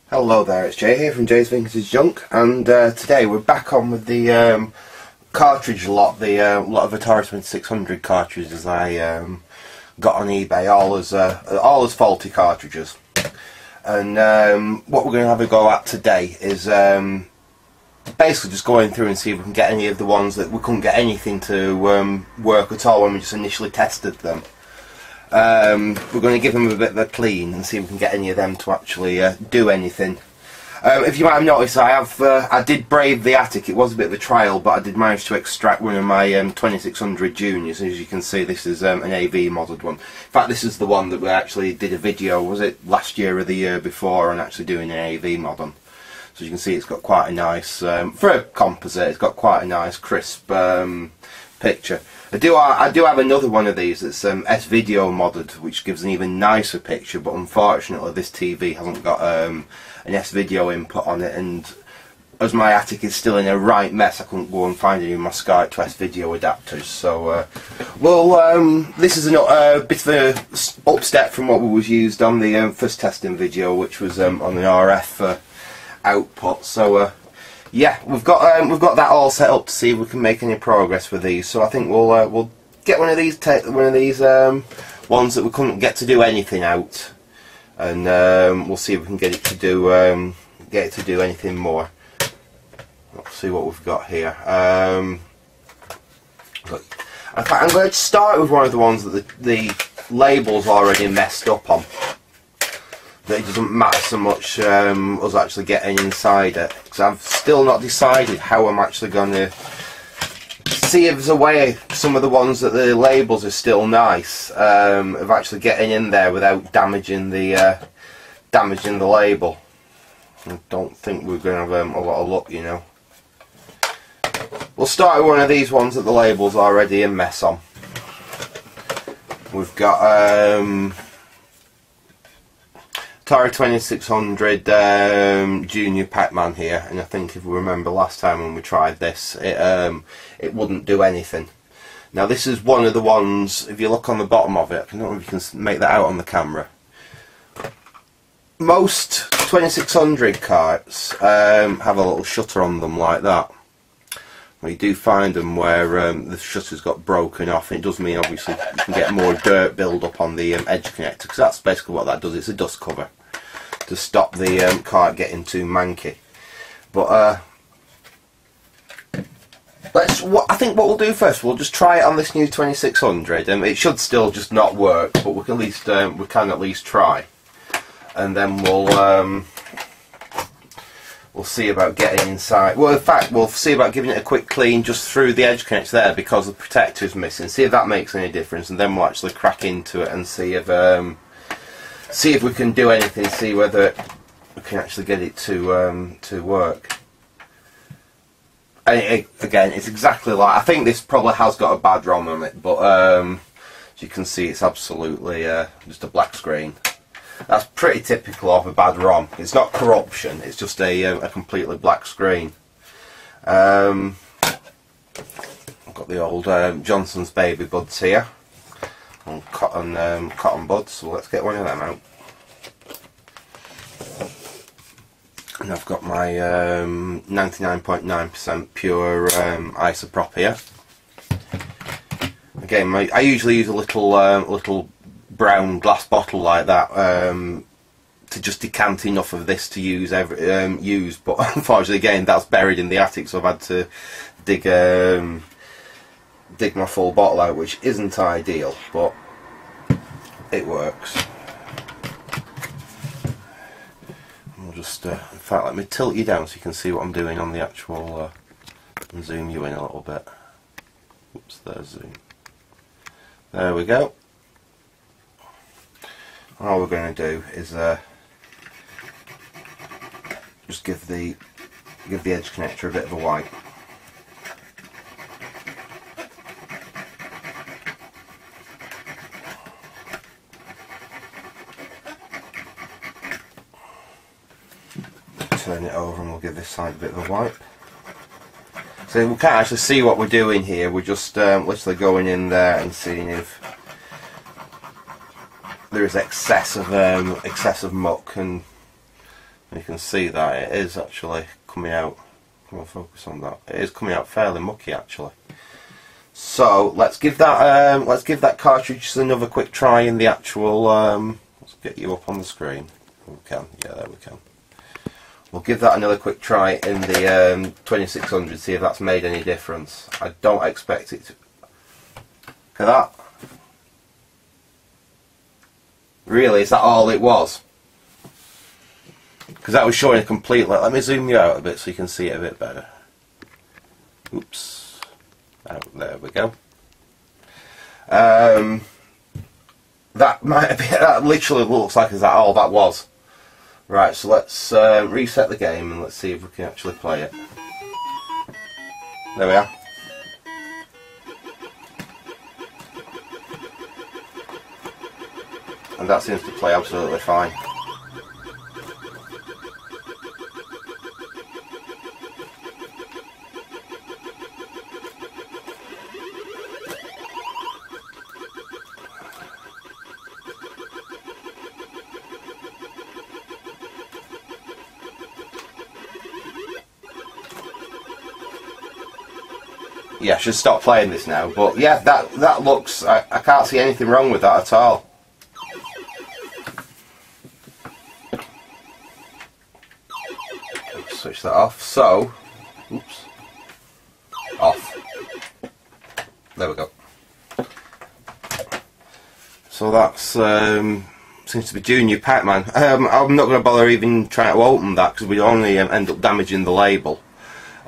Hello there, it's Jay here from Jay's Vintage Junk, and today we're back on with the cartridge lot, the lot of Atari 2600 cartridges I got on eBay, all as faulty cartridges. And what we're going to have a go at today is basically just going through and see if we can get any of the ones that we couldn't get anything to work at all when we just initially tested them. We're going to give them a bit of a clean and see if we can get any of them to actually do anything. If you might have noticed, I did brave the attic. It was a bit of a trial, but I did manage to extract one of my 2600 Juniors. As you can see, this is an AV modelled one. In fact, this is the one that we actually did a video, was it last year or the year before, on actually doing an AV mod on. So you can see it's got quite a nice, for a composite, it's got quite a nice crisp picture. I do have another one of these that's S-Video modded, which gives an even nicer picture, but unfortunately this TV hasn't got an S-Video input on it, and as my attic is still in a right mess, I couldn't go and find any of my Sky to S-Video adapters. So, this is a bit of a up-step from what was used on the first testing video, which was on an RF output. So, yeah, we've got that all set up to see if we can make any progress with these. So I think we'll get one of these ones that we couldn't get to do anything out, and we'll see if we can get it to do anything more. Let's see what we've got here. In fact, I'm going to start with one of the ones that the label's already messed up on. That it doesn't matter so much us actually getting inside it, because I've still not decided how I'm actually going to see if there's a way some of the ones that the labels are still nice of actually getting in there without damaging the label. I don't think we're going to have a lot of luck, you know. We'll start with one of these ones that the label's already a mess on. We've got Atari 2600 Junior Pac-Man here, and I think if we remember last time when we tried this, it wouldn't do anything. Now this is one of the ones, if you look on the bottom of it, I don't know if you can make that out on the camera. Most 2600 carts have a little shutter on them like that. Well, you do find them where the shutter's got broken off, and it does mean obviously you can get more dirt build up on the edge connector, because that's basically what that does. It's a dust cover to stop the cart getting too manky. But I think what we'll do first, we'll just try it on this new 2600. It should still just not work, but we can at least try, and then we'll see about getting inside. Well, in fact, we'll see about giving it a quick clean just through the edge connector there, because the protector is missing. See if that makes any difference, and then we'll actually crack into it and see if we can do anything. See whether we can actually get it to work. And again, it's exactly like, I think this probably has got a bad ROM on it, but as you can see, it's absolutely just a black screen. That's pretty typical of a bad ROM. It's not corruption, it's just a completely black screen. I've got the old Johnson's Baby Buds here, on cotton buds, so let's get one of them out. And I've got my 99.9% pure isopropyl here. Again, I usually use a little brown glass bottle like that to just decant enough of this to use, but unfortunately again that's buried in the attic, so I've had to dig my full bottle out, which isn't ideal, but it works. We'll just in fact, let me tilt you down so you can see what I'm doing on the actual and zoom you in a little bit. Oops, there's zoom. There we go. All we're going to do is just give the edge connector a bit of a wipe. Turn it over and we'll give this side a bit of a wipe. So we can't actually see what we're doing here. We're just literally going in there and seeing if there is excessive muck, and You can see that it is actually coming out. Come on, focus on that. It is coming out fairly mucky actually. So let's give that cartridge just another quick try in the actual. Let's get you up on the screen. We can. Yeah, there we can. We'll give that another quick try in the 2600. See if that's made any difference. I don't expect it to. Look at that. Really, is that all it was? Because that was showing a complete. Let me zoom you out a bit so you can see it a bit better. Oops. Oh, there we go. That might have been. That literally looks like is that all that was. Right. So let's reset the game and let's see if we can actually play it. There we are. And that seems to play absolutely fine. Yeah, I should stop playing this now, but yeah, that looks, I can't see anything wrong with that at all. Switch that off. So, oops, off. There we go. So that's seems to be doing you, Pac-Man. I'm not going to bother even trying to open that because we only end up damaging the label.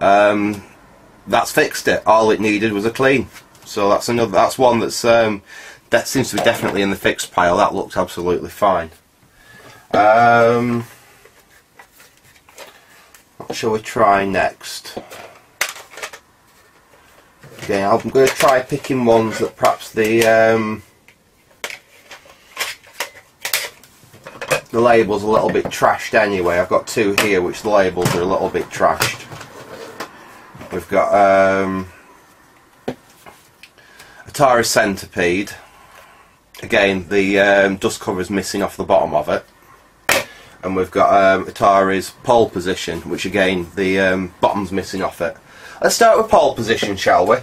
That's fixed it. All it needed was a clean. So that's another. That's one that's that seems to be definitely in the fixed pile. That looks absolutely fine. What shall we try next? Okay, I'm going to try picking ones that perhaps the label's a little bit trashed anyway. I've got two here which the labels are a little bit trashed. We've got Atari Centipede. Again, the dust cover is missing off the bottom of it. And we've got Atari's Pole Position, which again, the bottom's missing off it. Let's start with Pole Position, shall we?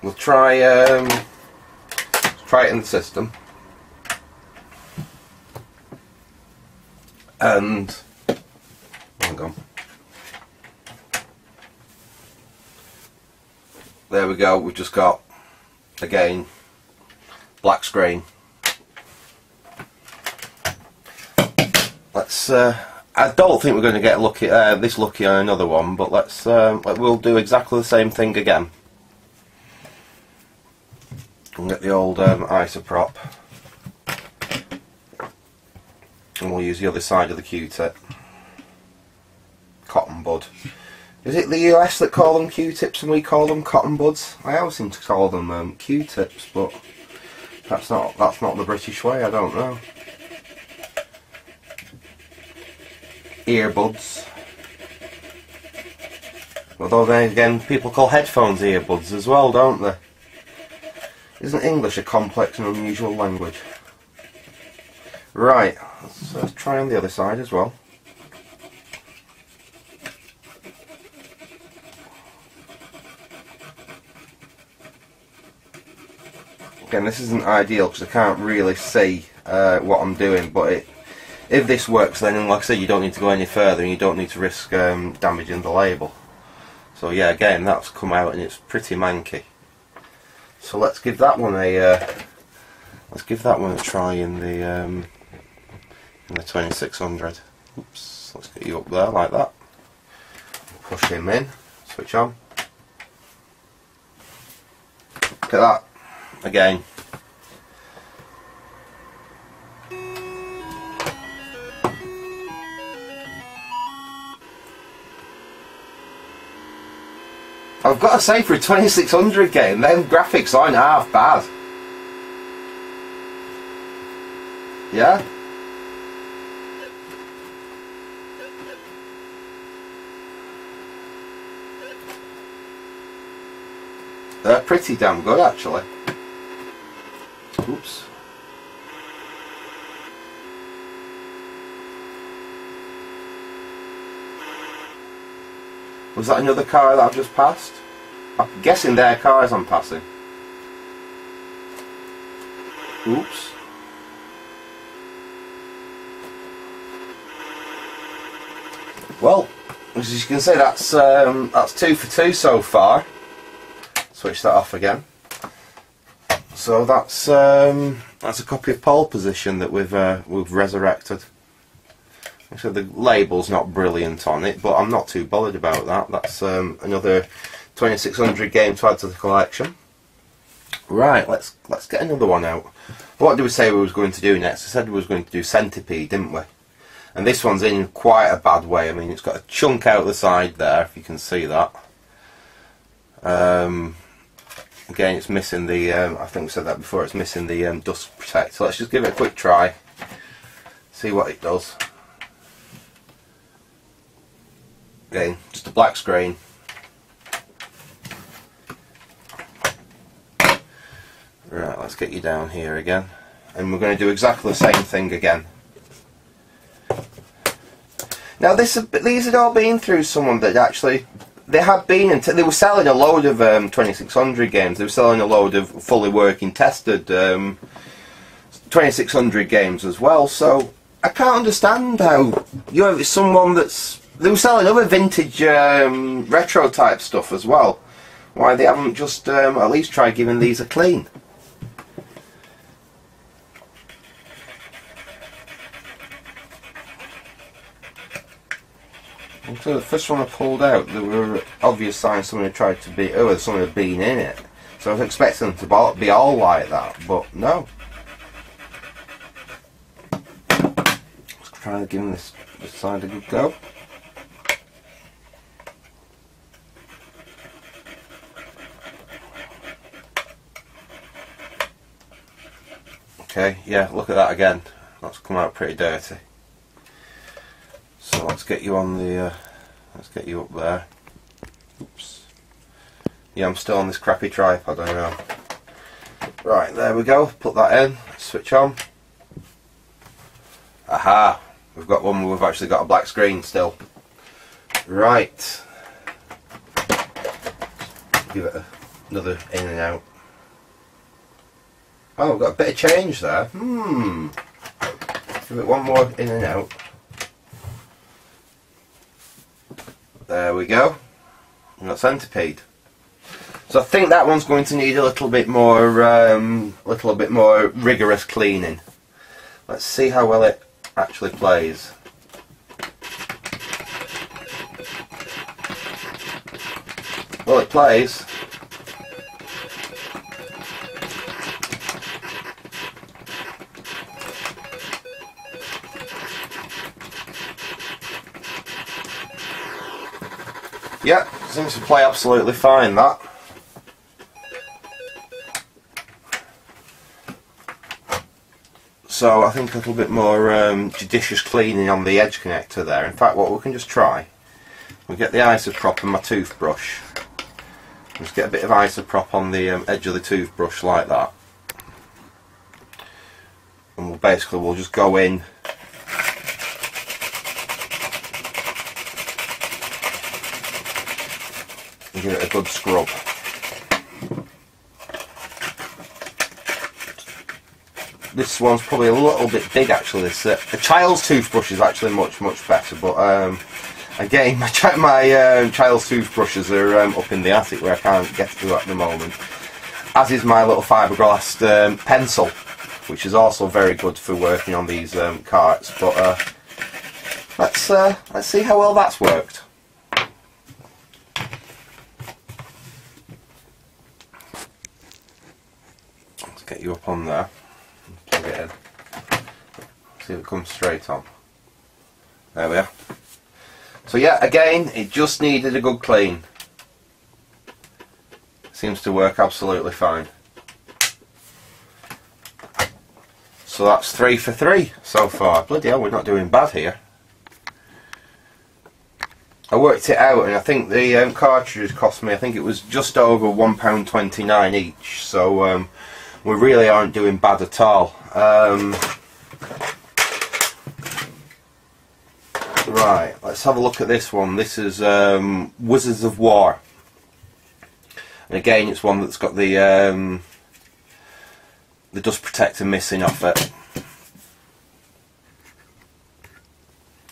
We'll try it in the system. And hang on. There we go. We've just got again black screen. Let's. I don't think we're going to get lucky. This lucky on another one, but let's. We'll do exactly the same thing again. We'll get the old isopropyl. And we'll use the other side of the Q-tip. Cotton bud. Is it the US that call them Q-tips and we call them cotton buds? I always seem to call them Q-tips, but that's not the British way. I don't know. Earbuds. Although then again, people call headphones earbuds as well, don't they? Isn't English a complex and unusual language? Right, let's try on the other side as well. Again, this isn't ideal because I can't really see what I'm doing, but if this works, then like I said, you don't need to go any further and you don't need to risk damaging the label. So yeah, again, that's come out and it's pretty manky. So let's give that one a try in the 2600. Oops, let's get you up there like that. Push him in. Switch on. Look at that. Again. I've got to say, for a 2600 game, them graphics aren't half bad. Yeah? They're pretty damn good, actually. Oops. Was that another car that I've just passed? I'm guessing they're cars I'm passing. Oops. Well, as you can see, that's 2 for 2 so far. Switch that off again. So that's a copy of Pole Position that we've resurrected. So the label's not brilliant on it, but I'm not too bothered about that. That's another 2600 game to add to the collection. Right, let's get another one out. What did we say we was going to do next? I said we was going to do Centipede, didn't we? And this one's in quite a bad way. I mean, it's got a chunk out the side there, if you can see that. Again, it's missing the, I think we said that before, it's missing the dust protector. So let's just give it a quick try, see what it does. Again, just a black screen. Right, let's get you down here again. And we're going to do exactly the same thing again. Now these had all been through someone that actually, they were selling a load of 2600 games. They were selling a load of fully working, tested 2600 games as well. So I can't understand how you have someone they were selling other vintage retro type stuff as well. Why they haven't just at least tried giving these a clean. So the first one I pulled out, there were obvious signs someone had tried to be, someone had been in it. So I was expecting them to be all like that, but no. Let's try to give this side a good go. Okay, yeah, look at that again. That's come out pretty dirty. So let's get you on the, let's get you up there. Oops. Yeah, I'm still on this crappy tripod, I know. Right, there we go. Put that in. Switch on. Aha! We've got one where we've actually got a black screen still. Right. Give it another in and out. Oh, we've got a bit of change there. Give it one more in and out. There we go. We've got Centipede. So I think that one's going to need a little bit more rigorous cleaning. Let's see how well it actually plays. Well, it plays. Yeah, seems to play absolutely fine, that. So I think a little bit more judicious cleaning on the edge connector there. In fact, what we can just try, we'll get the isoprop and my toothbrush. Just get a bit of isoprop on the edge of the toothbrush like that. And we'll just go in and give it a good scrub. This one's probably a little bit big actually. This a child's toothbrush is actually much better, but again, my child's toothbrushes are up in the attic where I can't get to at the moment. As is my little fiberglass pencil, which is also very good for working on these carts. But let's see how well that's worked. Let's get you up on there. Plug it in. See if it comes straight on. There we are. So yeah, again, it just needed a good clean. Seems to work absolutely fine. So that's 3 for 3 so far. Bloody hell, we're not doing bad here. I worked it out, and I think the cartridges cost me, I think it was just over £1.29 each. So we really aren't doing bad at all. Right, let's have a look at this one. This is Wizards of War. And again, it's one that's got the dust protector missing off it.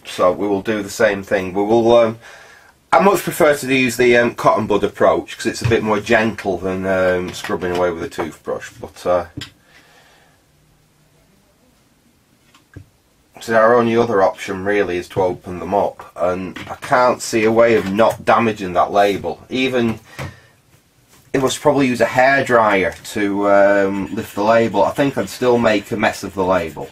So we will do the same thing. We will. I much prefer to use the cotton bud approach because it's a bit more gentle than scrubbing away with a toothbrush. But so our only other option really is to open them up, and I can't see a way of not damaging that label. Even it was probably use a hairdryer to lift the label. I think I'd still make a mess of the label.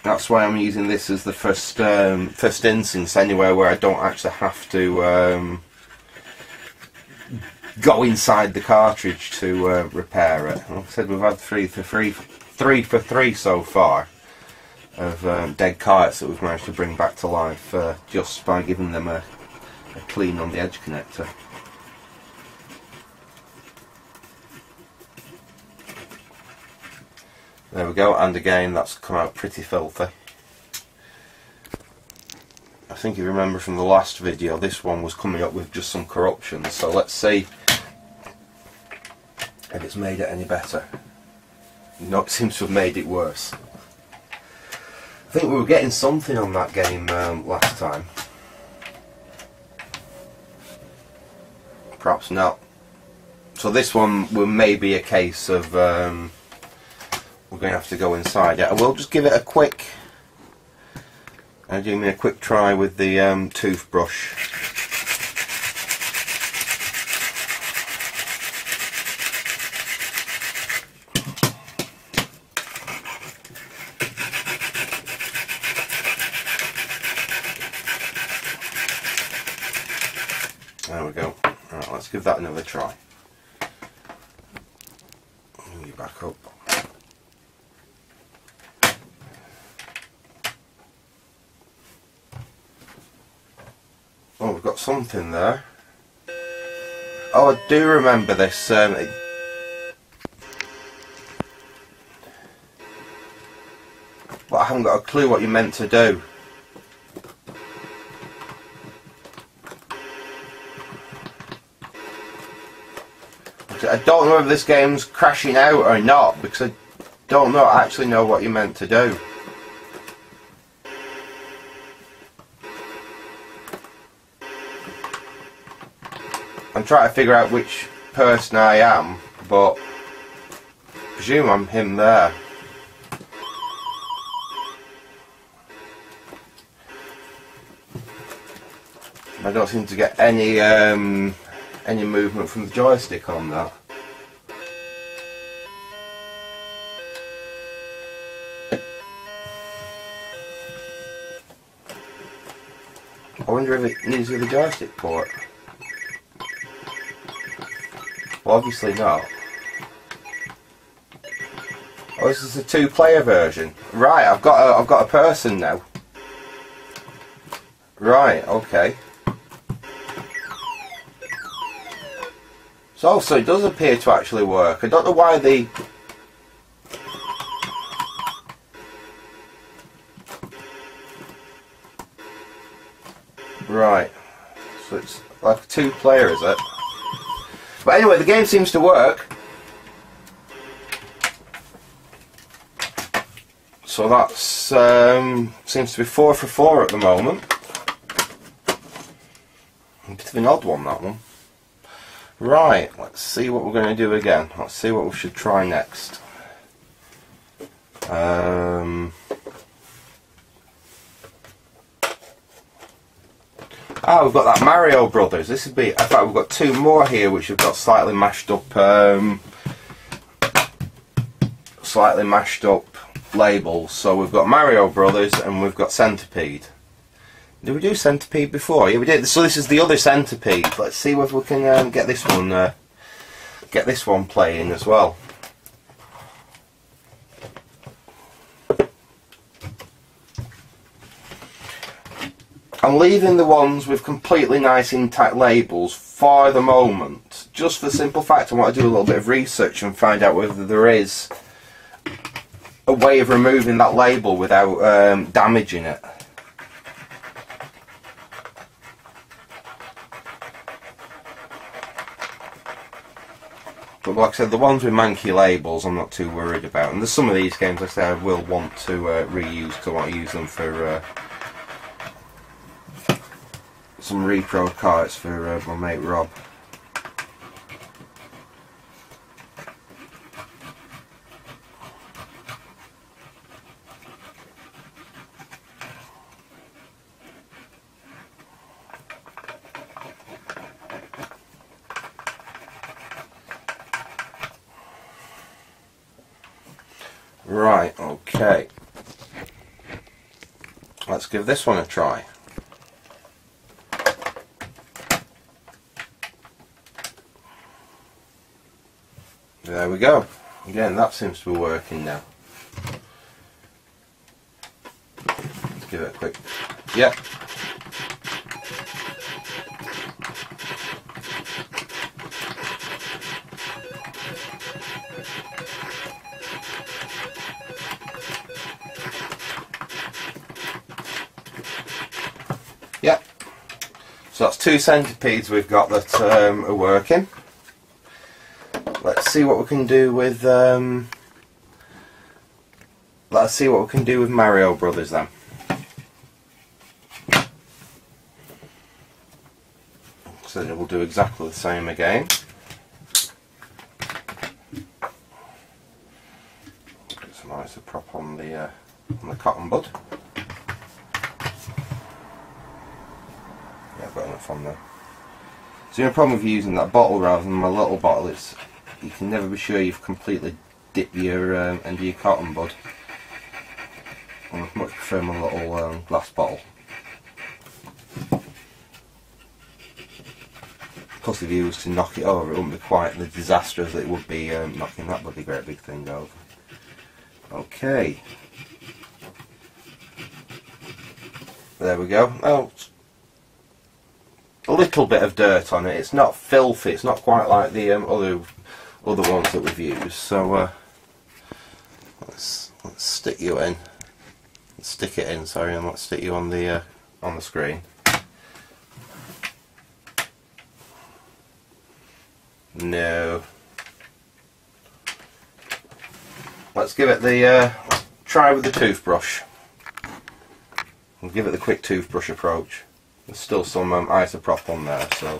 That's why I'm using this as the first instance anywhere where I don't actually have to go inside the cartridge to repair it. Like I said, we've had three for three so far of dead carts that we've managed to bring back to life just by giving them a clean on the edge connector. There we go, and again that's come out pretty filthy. I think if you remember from the last video, this one was coming up with just some corruption, so let's see if it's made it any better. No, it seems to have made it worse. I think we were getting something on that game last time. Perhaps not. So this one will maybe a case of we're going to have to go inside it. I will just give it a quick, give me a quick try with the toothbrush. There we go. Right, let's give that another try. Move you back up. Oh, we've got something there. Oh, I do remember this. But I haven't got a clue what you meant to do. I don't know if this game's crashing out or not, because I don't actually know what you meant to do. I'm trying to figure out which person I am, but I presume I'm him there. I don't seem to get any movement from the joystick on that. I wonder if it needs the joystick port. Well, obviously not. Oh, this is a two-player version. Right, I've got a person now. Right, okay. So it does appear to actually work. I don't know why the... Right. So it's like a two-player, is it? But anyway, the game seems to work. So that's seems to be 4 for 4 at the moment. A bit of an odd one, that one. Right, let's see what we're going to do again. Let's see what we should try next. Ah, we've got that Mario Brothers. This would be. In fact, we've got two more here which have got slightly mashed up labels. So we've got Mario Brothers and we've got Centipede. Did we do Centipede before? Yeah, we did. So this is the other Centipede. Let's see whether we can get this one playing as well. I'm leaving the ones with completely nice intact labels for the moment, just for the simple fact I want to do a little bit of research and find out whether there is a way of removing that label without damaging it. But like I said, the ones with manky labels I'm not too worried about, and there's some of these games like I say I will want to reuse because I want to use them for some repro carts for my mate Rob. Right, okay. Let's give this one a try. There we go. Again, that seems to be working now. Let's give it a quick... Yep. Yep. So that's 2 centipedes we've got that are working. Let's see what we can do with Mario Brothers then. So it will do exactly the same again. Put some isopropyl on the cotton bud. Yeah, I've got enough on there. So the only problem with using that bottle rather than my little bottle is you can never be sure you've completely dipped your end of your cotton bud. I much prefer my little glass bottle. Plus if you was to knock it over, it wouldn't be quite the disaster as it would be knocking that bloody great big thing over. Okay. There we go. Oh, a little bit of dirt on it. It's not filthy. It's not quite like the other ones that we've used. So let's stick you in. Stick it in. Sorry, and let's stick you on the screen. No. Let's give it the try with the toothbrush. We'll give it the quick toothbrush approach. There's still some isopropyl on there, so.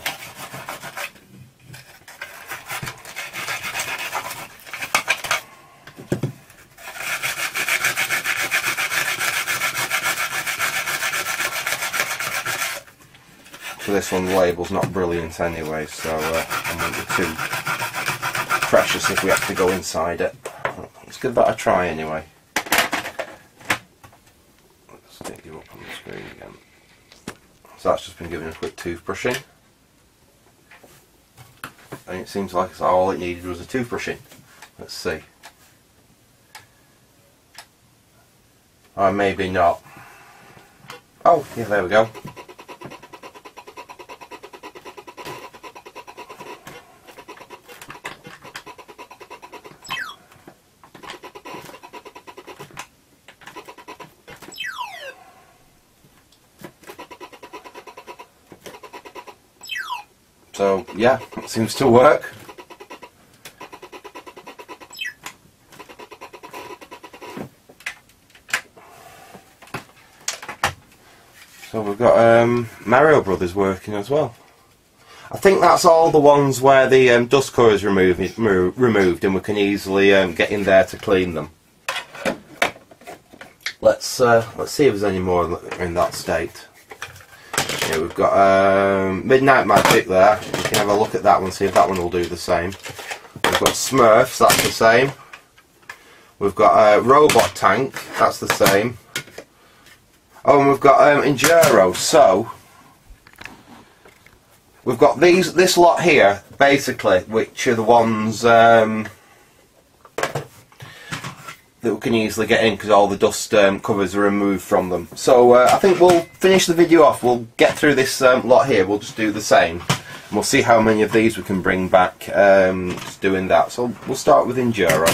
For this one, the label's not brilliant anyway, so I won't be too precious if we have to go inside it. Let's give that a try anyway. Let's stick you up on the screen again. So that's just been given a quick toothbrushing. And it seems like all it needed was a toothbrushing. Let's see. Or maybe not. Oh, yeah, there we go. So yeah, it seems to work. So we've got Mario Brothers working as well. I think that's all the ones where the dust cover is removed and we can easily get in there to clean them. Let's see if there's any more in that state. Yeah, we've got Midnight Magic there. You can have a look at that one, see if that one will do the same. We've got Smurfs, that's the same. We've got Robot Tank, that's the same. Oh, and we've got Enduro. So we've got this lot here, basically, which are the ones that we can easily get in because all the dust covers are removed from them. So I think we'll finish the video off. We'll get through this lot here. We'll just do the same. And we'll see how many of these we can bring back just doing that. So we'll start with Enduro.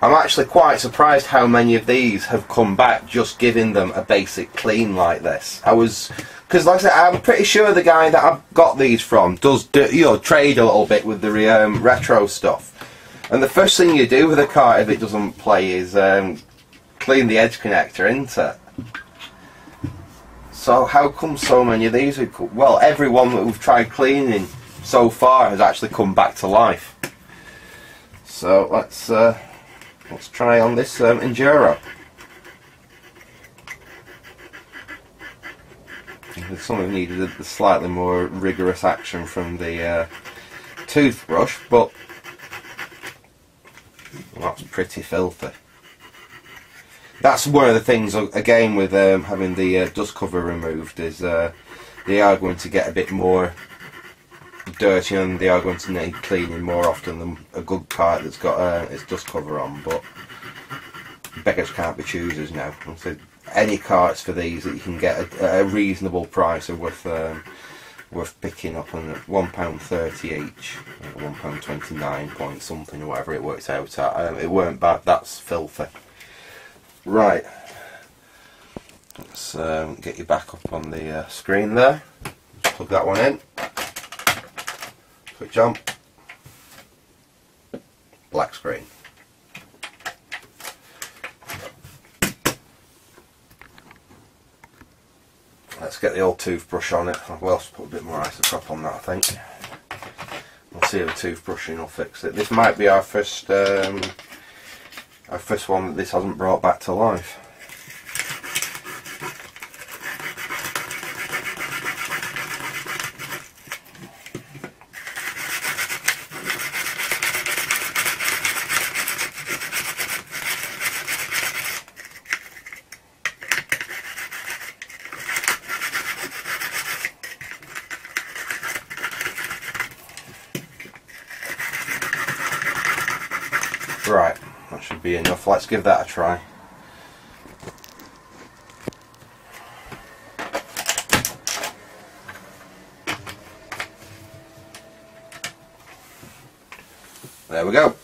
I'm actually quite surprised how many of these have come back just giving them a basic clean like this. Because like I said, I'm pretty sure the guy that I've got these from does trade a little bit with the retro stuff. And the first thing you do with a cart if it doesn't play is clean the edge connector, isn't it? So how come so many of these are... Well, every one that we've tried cleaning so far has actually come back to life. So let's try on this Enduro. Something needed a slightly more rigorous action from the toothbrush, but that's pretty filthy. That's one of the things, again, with having the dust cover removed, is they are going to get a bit more dirty and they are going to need cleaning more often than a good cart that's got its dust cover on. But beggars can't be choosers now. So any carts for these that you can get at a reasonable price are worth picking up, and £1.30 each, £1.29 point something or whatever it works out at. It weren't bad. That's filthy. Right, let's get you back up on the screen there. Plug that one in. Switch on. Black screen. Let's get the old toothbrush on it. I'll also put a bit more isopropyl on that, I think. We'll see if the toothbrushing will fix it. This might be our first one that this hasn't brought back to life. Right, that should be enough. Let's give that a try. There we go.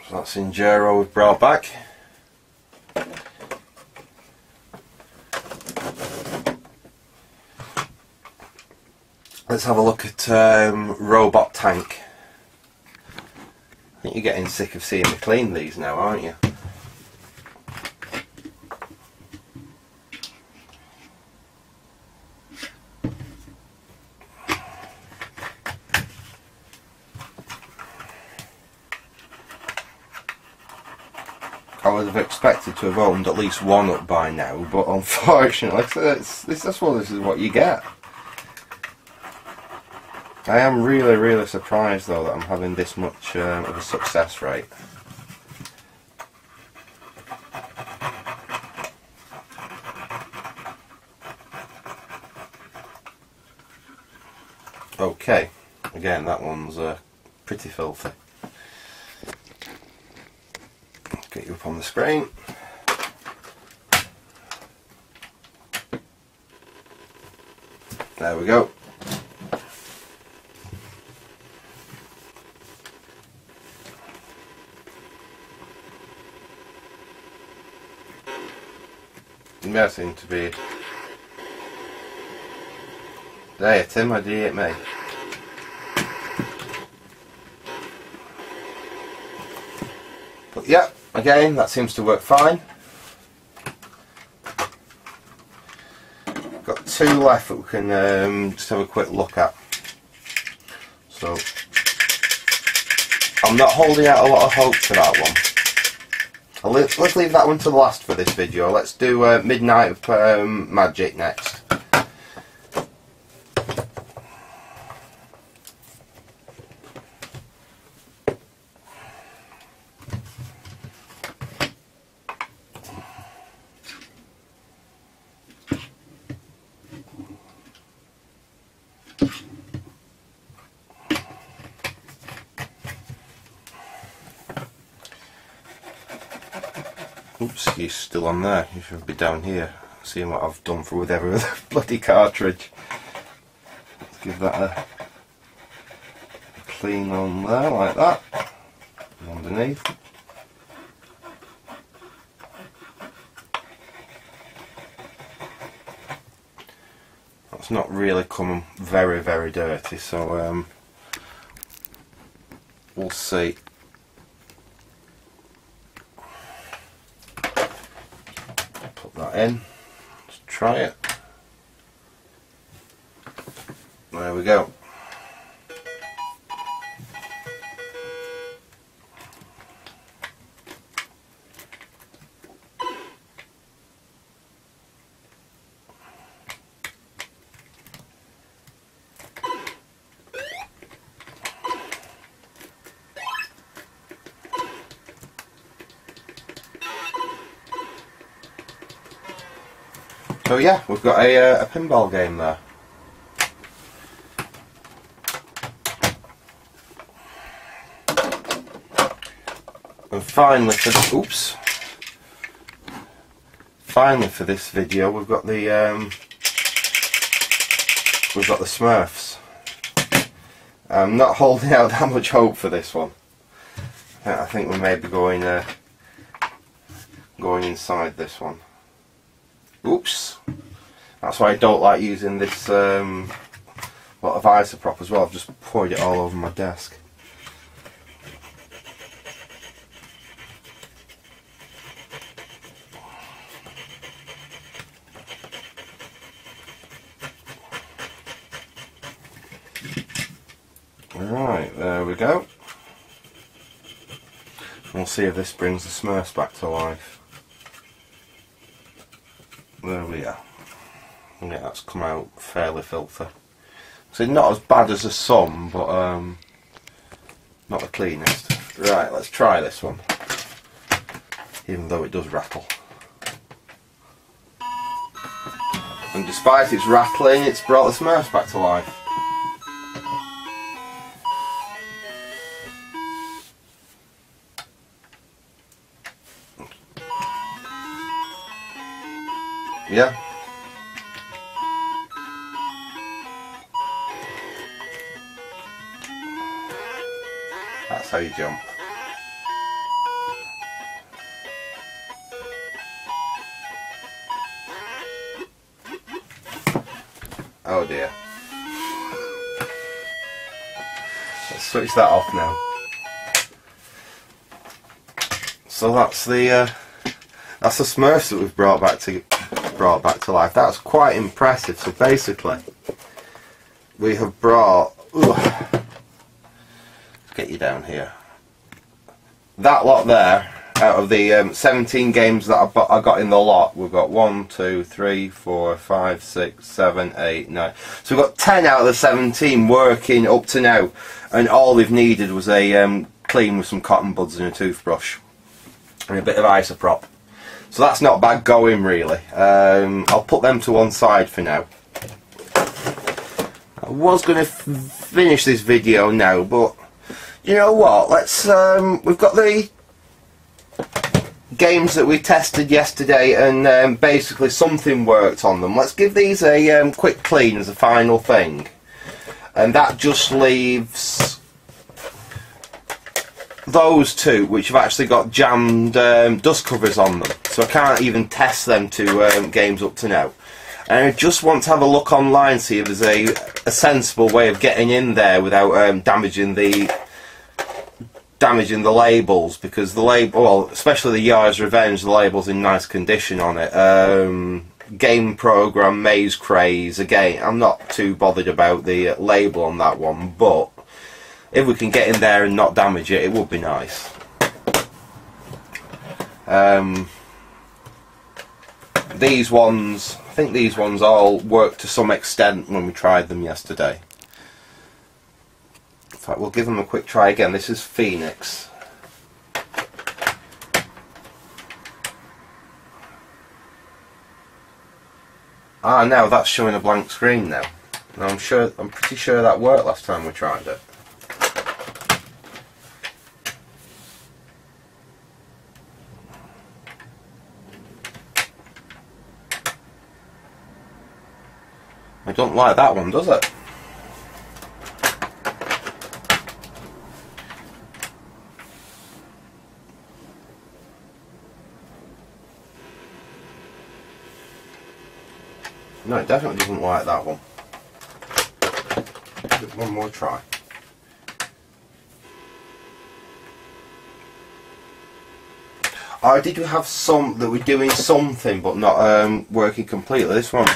So that's Enduro we've brought back. Let's have a look at Robot Tank. I think you're getting sick of seeing me clean these now, aren't you? I would have expected to have owned at least one up by now, but unfortunately, this is what you get. I am really surprised though that I'm having this much of a success rate. Okay, again that one's pretty filthy. Let's get you up on the screen. There we go. There seem to be. There, Tim, or do you hit me? But yeah, again, that seems to work fine. Got two left that we can just have a quick look at. So, I'm not holding out a lot of hope for that one. Let's leave that one to the last for this video. Let's do Midnight Magic next. Oops, he's still on there. You should be down here, seeing what I've done with every other bloody cartridge. Let's give that a clean on there, like that. And underneath. That's not really coming very, very dirty, so we'll see. Put that in. Let's try it. There we go. So yeah, we've got a pinball game there. And finally for this video, we've got the Smurfs. I'm not holding out that much hope for this one. I think we may be going inside this one. Oops. That's why I don't like using this lot of isopropyl as well. I've just poured it all over my desk. Right, there we go. We'll see if this brings the Smurfs back to life. There we are. Yeah, that's come out fairly filthy. So not as bad as some, but not the cleanest. Right, let's try this one. Even though it does rattle. And despite its rattling, it's brought the Smurfs back to life. Yeah. That's how you jump. Oh dear. Let's switch that off now. So that's the Smurfs that we've brought back to life. That's quite impressive. So basically, we have brought. Let's get you down here. That lot there, out of the 17 games that I got in the lot, we've got 1, 2, 3, 4, 5, 6, 7, 8, 9. So we've got 10 out of the 17 working up to now, and all they've needed was a clean with some cotton buds and a toothbrush and a bit of isopropyl. So that's not bad going, really. I'll put them to one side for now. I was going to finish this video now, but you know what? Let's. We've got the games that we tested yesterday, and basically something worked on them. Let's give these a quick clean as a final thing, and that just leaves those two, which have actually got jammed dust covers on them, so I can't even test them to games up to now. And I just want to have a look online, see if there's a sensible way of getting in there without damaging the labels, because the label, well, especially the Yars Revenge, the label's in nice condition on it. Game program Maze Craze, again, I'm not too bothered about the label on that one, but if we can get in there and not damage it, it would be nice. These ones, I think these ones all worked to some extent when we tried them yesterday. In fact, we'll give them a quick try again. This is Phoenix. Ah, now that's showing a blank screen now. Now I'm pretty sure that worked last time we tried it. I don't like that one, does it? No, it definitely doesn't like that one. Give it one more try. Did we have some that were doing something but not working completely? This one.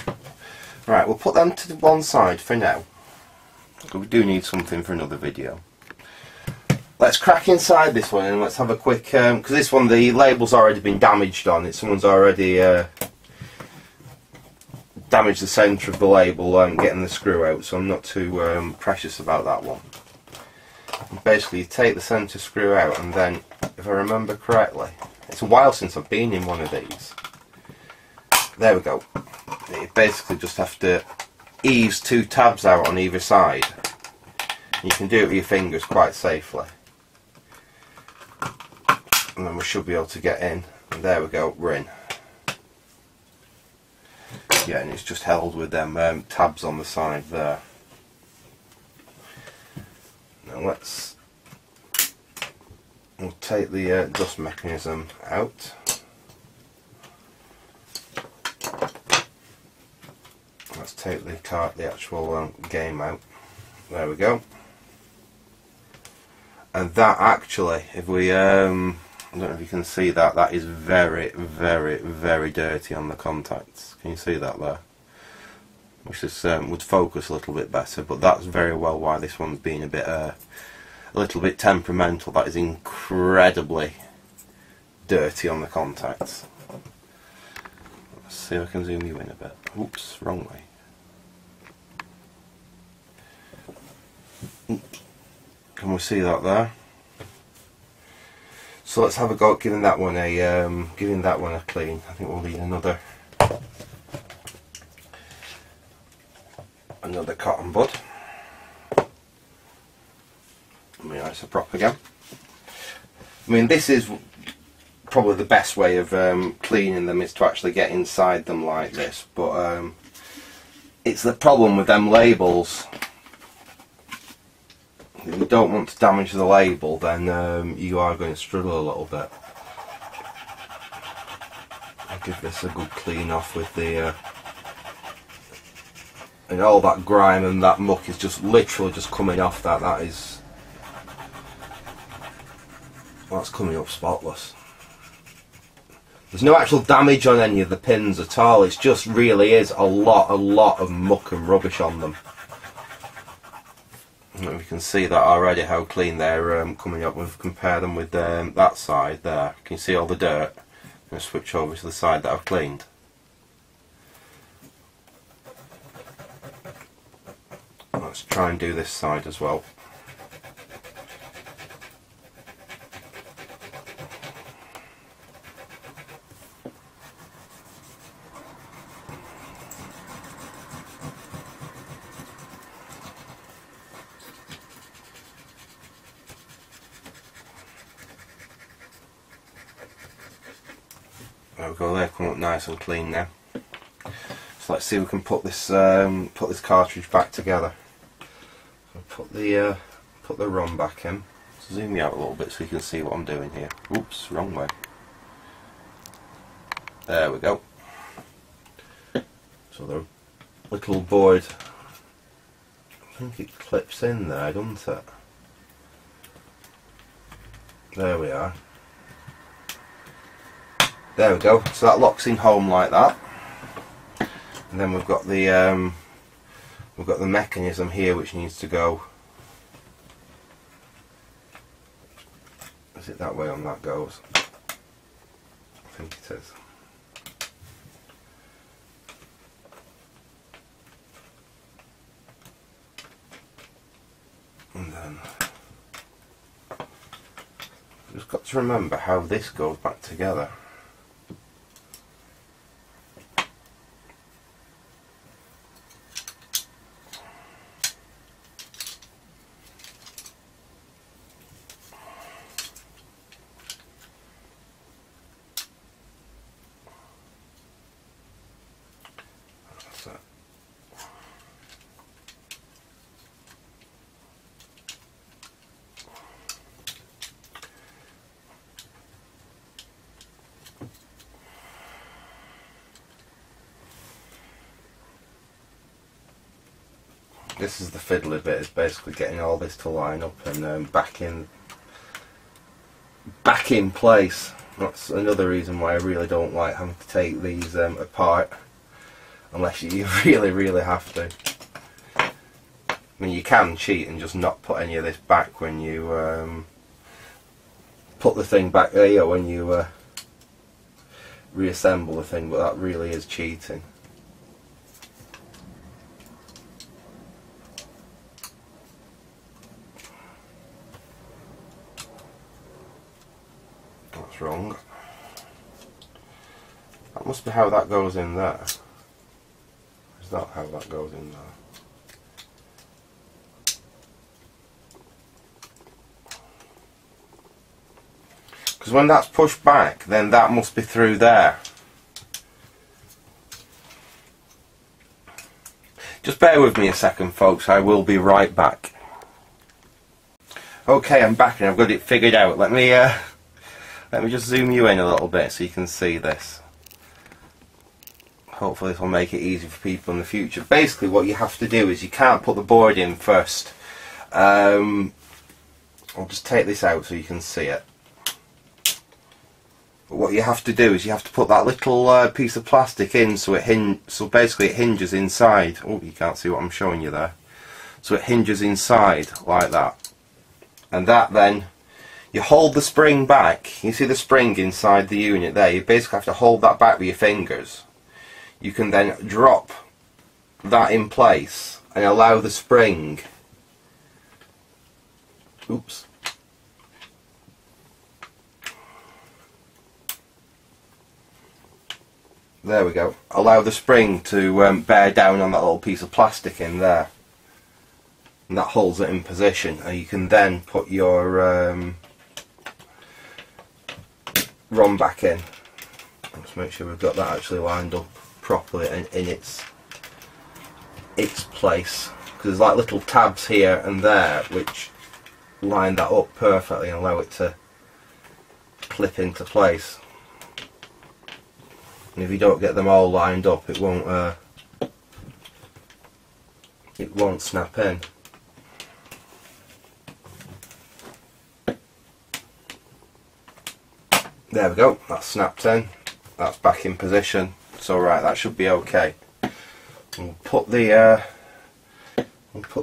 Right, we'll put them to one side for now. We do need something for another video. Let's crack inside this one and let's have a quick, because this one the label's already been damaged on it. Someone's already damaged the centre of the label getting the screw out, so I'm not too precious about that one. And basically you take the centre screw out and then, if I remember correctly, it's a while since I've been in one of these. There we go. You basically just have to ease two tabs out on either side. You can do it with your fingers quite safely. And then we should be able to get in. And there we go, we're in. Yeah, and it's just held with them tabs on the side there. Now we'll take the dust mechanism out. Let's take the actual game out. There we go. And that actually, if we, I don't know if you can see that, that is very, very, very dirty on the contacts. Can you see that there? Which is, would focus a little bit better, but that's very well why this one's been a little bit temperamental. That is incredibly dirty on the contacts. Let's see if I can zoom you in a bit. Oops, wrong way. Can we see that there? So let's have a go at giving that one a clean. I think we'll need another cotton bud. Let me nice and prop again. I mean, this is probably the best way of cleaning them, is to actually get inside them like this, but it's the problem with them labels. If you don't want to damage the label, then you are going to struggle a little bit. I'll give this a good clean off with the and all that grime and that muck is just literally just coming off that. That's coming up spotless. There's no actual damage on any of the pins at all. It just really is a lot of muck and rubbish on them. And we can see that already, how clean they're coming up. We've compared them with that side there. Can you see all the dirt? I'm going to switch over to the side that I've cleaned. Let's try and do this side as well. There we go, they're coming up nice and clean now. So let's see if we can put this cartridge back together. So put the ROM back in. Zoom me out a little bit so you can see what I'm doing here. Oops, wrong way. There we go. So the little board, I think it clips in there, doesn't it? There we are. There we go. So that locks in home like that. And then we've got the mechanism here which needs to go. Is it that way on that goes? I think it is. And then I've just got to remember how this goes back together. this is the fiddly bit, is basically getting all this to line up and back in place. That's another reason why I really don't like having to take these apart, unless you really have to. I mean, you can cheat and just not put any of this back when you put the thing back there, when you reassemble the thing, but that really is cheating. That's wrong. That must be how that goes in there. Is that how that goes in there? Because when that's pushed back, then that must be through there. Just bear with me a second, folks, I will be right back. Okay, I'm back and I've got it figured out. Let me just zoom you in a little bit so you can see this. Hopefully this will make it easy for people in the future. Basically what you have to do is you can't put the board in first. I'll just take this out so you can see it. But what you have to do is you have to put that little piece of plastic in so basically it hinges inside. Oh, you can't see what I'm showing you there. So it hinges inside like that. And that then, you hold the spring back. You see the spring inside the unit there. You basically have to hold that back with your fingers. You can then drop that in place and allow the spring. Oops. There we go. Allow the spring to bear down on that little piece of plastic in there. And that holds it in position. And you can then put your ROM back in. Let's make sure we've got that actually lined up properly and in its place. Because there's like little tabs here and there which line that up perfectly and allow it to clip into place. And if you don't get them all lined up, it won't snap in. There we go, that's snapped in, that's back in position, so right, that should be okay. We'll put the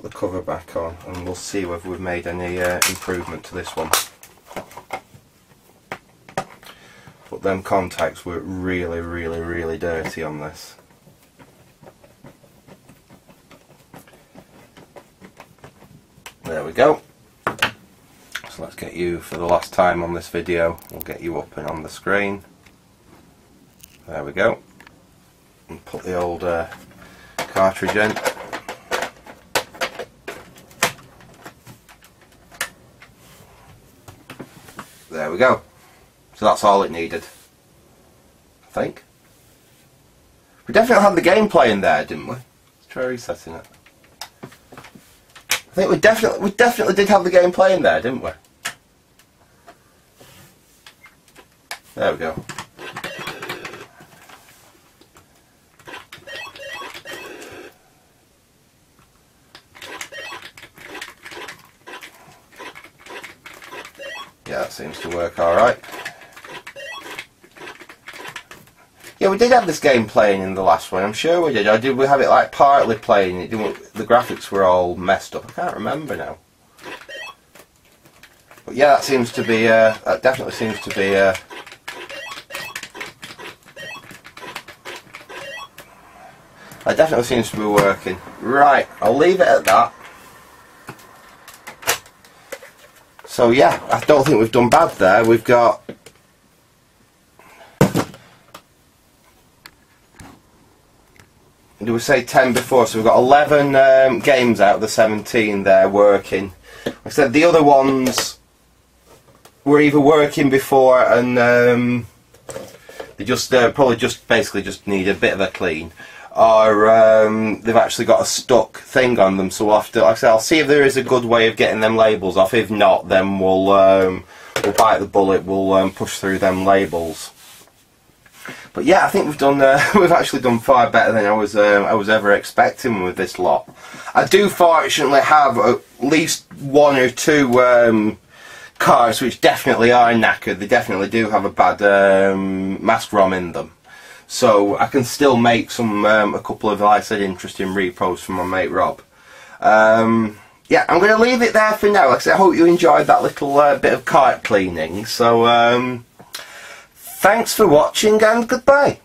cover back on and we'll see whether we've made any improvement to this one. But them contacts were really dirty on this. There we go. So let's get you for the last time on this video. We'll get you up and on the screen. There we go. And put the old cartridge in. There we go. So that's all it needed, I think. We definitely had the game playing there, didn't we? Let's try resetting it. I think we definitely did have the game playing there, didn't we? There we go. Yeah, that seems to work alright. Yeah, we did have this game playing in the last one, I'm sure we did. We have it like partly playing, the graphics were all messed up, I can't remember now. But yeah, that seems to be, that definitely seems to be, that definitely seems to be working. Right, I'll leave it at that. So yeah, I don't think we've done bad there. We've got... Did we say 10 before? So we've got 11 games out of the 17 there working. Like I said, the other ones were either working before and they just probably basically need a bit of a clean, or they've actually got a stuck thing on them. So we'll have to, like I said, I'll see if there is a good way of getting them labels off. If not, then we'll bite the bullet. We'll push through them labels. But yeah, I think we've done we've actually done far better than I was ever expecting with this lot. I do fortunately have at least one or two cards which definitely are knackered. They definitely do have a bad mask ROM in them, so I can still make some a couple of, like I said, interesting repros from my mate Rob. Yeah, I'm going to leave it there for now. Like I said, I hope you enjoyed that little bit of cart cleaning. So thanks for watching and goodbye.